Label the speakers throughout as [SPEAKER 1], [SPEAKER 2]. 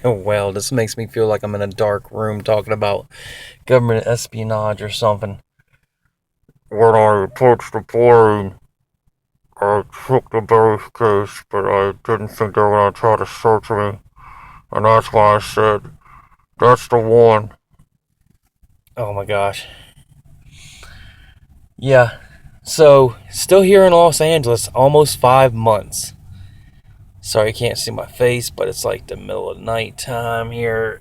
[SPEAKER 1] Well, this makes me feel like I'm in a dark room talking about government espionage or something. When I approached the plane, I took the briefcase, but I didn't think they were going to try to search me. And that's why I said, that's the one. Oh my gosh. Yeah. So, still here in Los Angeles, almost 5 months. Sorry you can't see my face, but it's like the middle of night time here.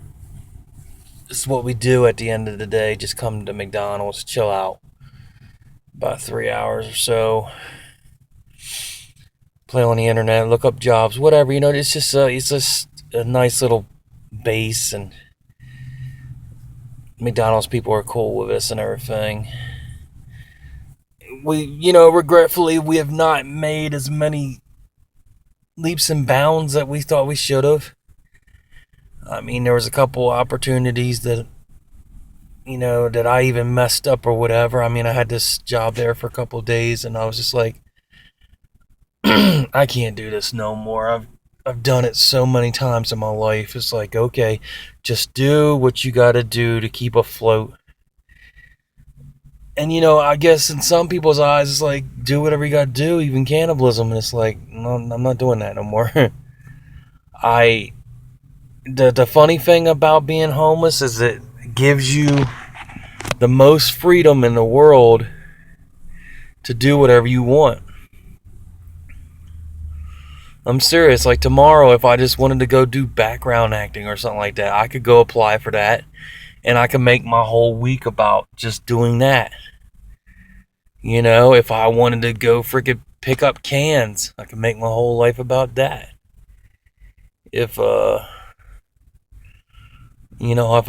[SPEAKER 1] This is what we do at the end of the day. Just come to McDonald's, chill out. About 3 hours or so. Play on the internet, look up jobs, whatever. It's just a nice little base, and McDonald's people are cool with us and everything. Regretfully, we have not made as many leaps and bounds that we thought we should have. I mean, there was a couple opportunities that I even messed up or whatever. I mean, I had this job there for a couple of days, and I was just like, I can't do this no more. I've done it so many times in my life. It's like, okay, just do what you got to do to keep afloat. And I guess in some people's eyes, it's like do whatever you got to do, even cannibalism. And it's like, no, I'm not doing that no more. I the funny thing about being homeless is it gives you the most freedom in the world to do whatever you want. I'm serious. Like tomorrow, if I just wanted to go do background acting or something like that, I could go apply for that, and I could make my whole week about just doing that. If I wanted to go freaking pick up cans, I could make my whole life about that. If if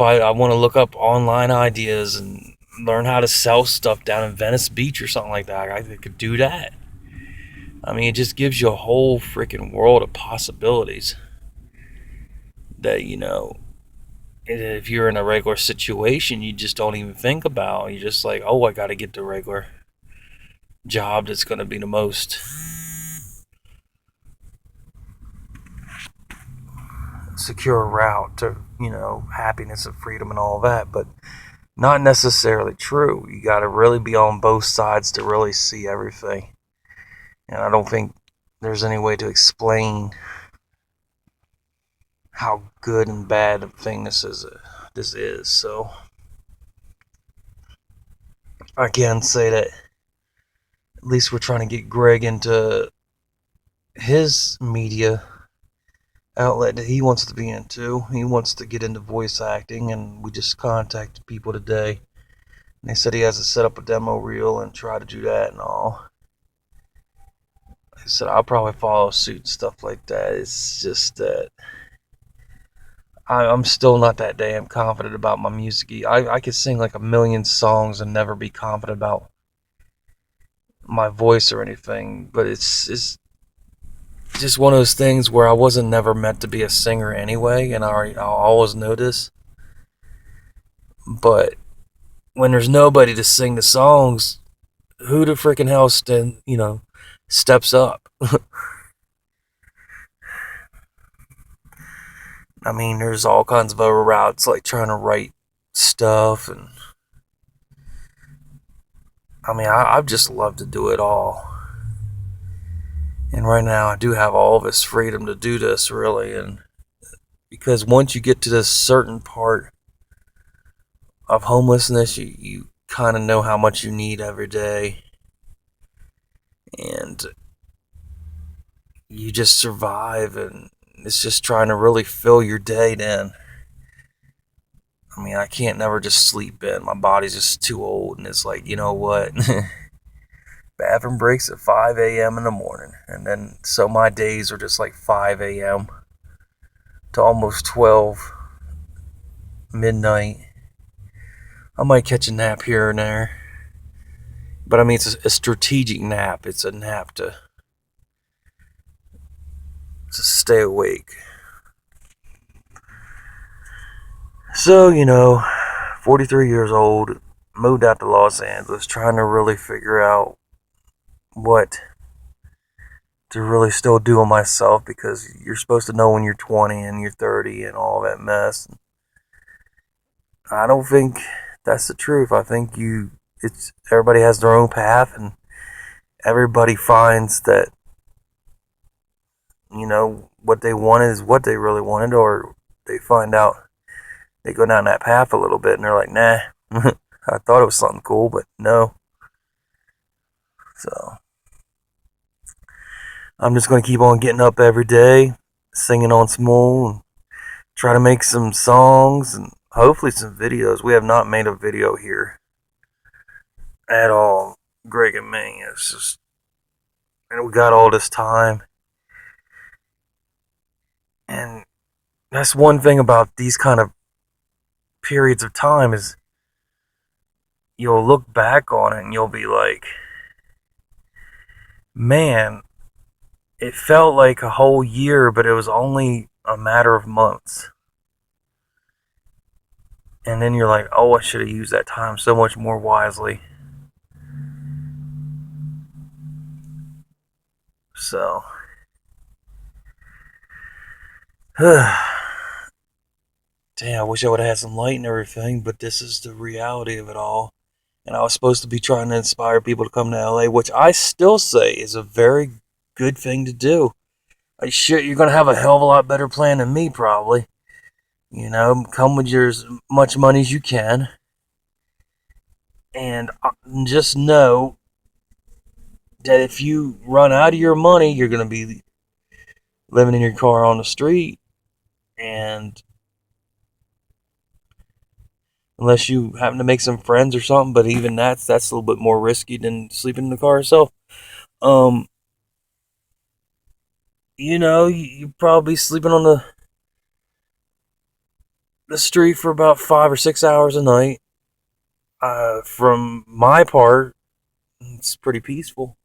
[SPEAKER 1] I want to look up online ideas and learn how to sell stuff down in Venice Beach or something like that, I could do that. I mean, it just gives you a whole freaking world of possibilities that, if you're in a regular situation, you just don't even think about. You're just like, oh, I got to get the regular job that's going to be the most secure route to, happiness and freedom and all that. But not necessarily true. You got to really be on both sides to really see everything. And I don't think there's any way to explain how good and bad a thing this is. So I can say that at least we're trying to get Greg into his media outlet that he wants to be into. He wants to get into voice acting, and we just contacted people today. And they said he has to set up a demo reel and try to do that and all. I said I'll probably follow suit and stuff like that. It's just that I'm still not that damn confident about my music. I could sing like a million songs and never be confident about my voice or anything, but it's just one of those things where I wasn't never meant to be a singer anyway, and I'll always know this. But when there's nobody to sing the songs, who the freaking hell steps up? I mean, there's all kinds of other routes, like trying to write stuff, and I mean, I've just loved to do it all. And right now, I do have all this freedom to do this, really, and because once you get to this certain part of homelessness, you kind of know how much you need every day, and you just survive, and it's just trying to really fill your day then. I mean, I can't never just sleep in. My body's just too old, and it's like, you know what? Bathroom breaks at 5 a.m. in the morning, and then so my days are just like 5 a.m. to almost 12 midnight. I might catch a nap here and there, but I mean, it's a strategic nap. It's a nap to stay awake. So, 43 years old, moved out to Los Angeles, trying to really figure out what to really still do it myself, because you're supposed to know when you're 20 and you're 30 and all that mess. I don't think that's the truth. I think it's everybody has their own path, and everybody finds that, what they wanted is what they really wanted, or they find out they go down that path a little bit and they're like, nah, I thought it was something cool, but no. So I'm just going to keep on getting up every day, singing on Small, and try to make some songs and hopefully some videos. We have not made a video here at all, Greg and me. It's just, and we got all this time. And that's one thing about these kind of periods of time is you'll look back on it and you'll be like, man, it felt like a whole year, but it was only a matter of months. And then you're like, oh, I should have used that time so much more wisely. So, damn, I wish I would have had some light and everything, but this is the reality of it all. And I was supposed to be trying to inspire people to come to LA, which I still say is a very good thing to do. Like, shit, you're going to have a hell of a lot better plan than me, probably. Come with as much money as you can. And just know that if you run out of your money, you're going to be living in your car on the street. And unless you happen to make some friends or something, but even that's a little bit more risky than sleeping in the car yourself. You probably sleeping on the street for about 5 or 6 hours a night. From my part, it's pretty peaceful.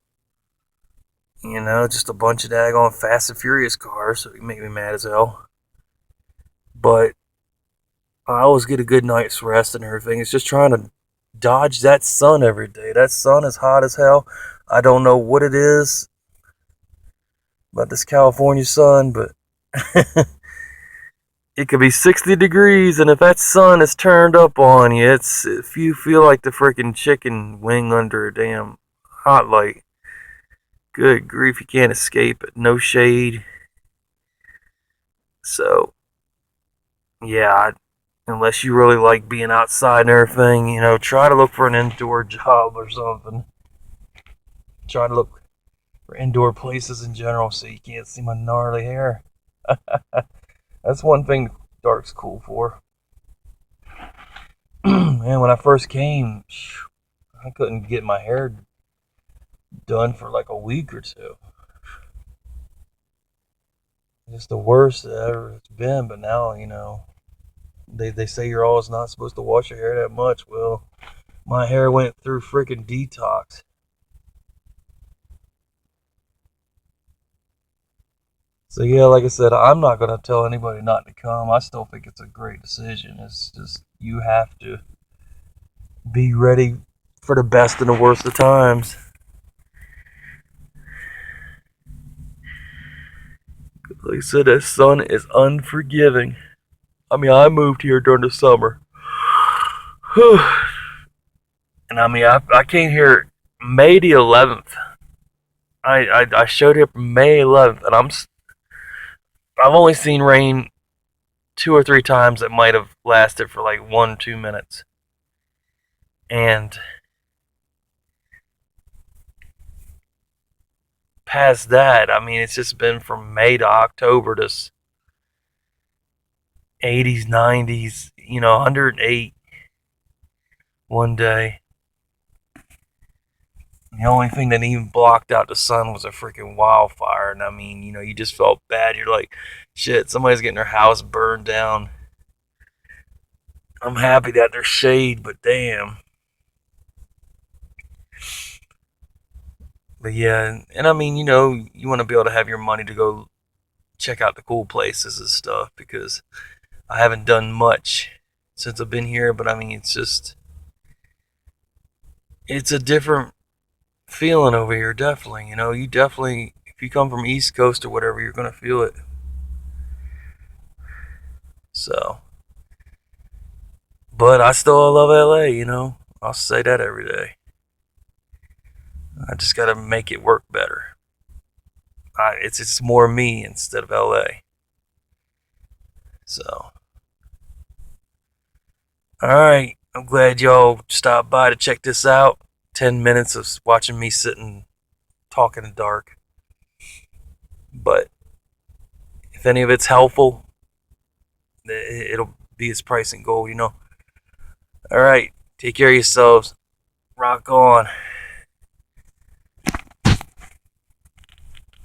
[SPEAKER 1] Just a bunch of daggone Fast and Furious cars, so you make me mad as hell. But I always get a good night's rest and everything. It's just trying to dodge that sun every day. That sun is hot as hell. I don't know what it is about this California sun, but it could be 60 degrees, and if that sun is turned up on you, if you feel like the freaking chicken wing under a damn hot light. Good grief, you can't escape it. No shade. So, yeah, unless you really like being outside and everything, try to look for an indoor job or something. Try to look for indoor places in general so you can't see my gnarly hair. That's one thing dark's cool for. Man, when I first came, I couldn't get my hair done for like a week or two. It's the worst ever it's been, but now, they say you're always not supposed to wash your hair that much. Well, my hair went through freaking detox. So yeah, like I said, I'm not going to tell anybody not to come. I still think it's a great decision. It's just, you have to be ready for the best and the worst of times. Like I said, that sun is unforgiving. I mean, I moved here during the summer. And I mean, I came here May the 11th. I showed up May 11th, and I've only seen rain 2 or 3 times that might have lasted for like 1 or 2 minutes. And past that, I mean, it's just been from May to October, this 80s, 90s, 108 one day. The only thing that even blocked out the sun was a freaking wildfire. And I mean, you just felt bad. You're like, shit, somebody's getting their house burned down. I'm happy that there's shade, but damn. But yeah, and I mean, you want to be able to have your money to go check out the cool places and stuff, because I haven't done much since I've been here, but I mean, it's a different feeling over here, definitely. You definitely, if you come from East Coast or whatever, you're gonna feel it. So, but I still love LA. I'll say that every day. I just gotta make it work better. It's more me instead of LA. So, all right. I'm glad y'all stopped by to check this out. 10 minutes of watching me sitting talking in the dark. But if any of it's helpful, it'll be its price in gold. All right. Take care of yourselves. Rock on.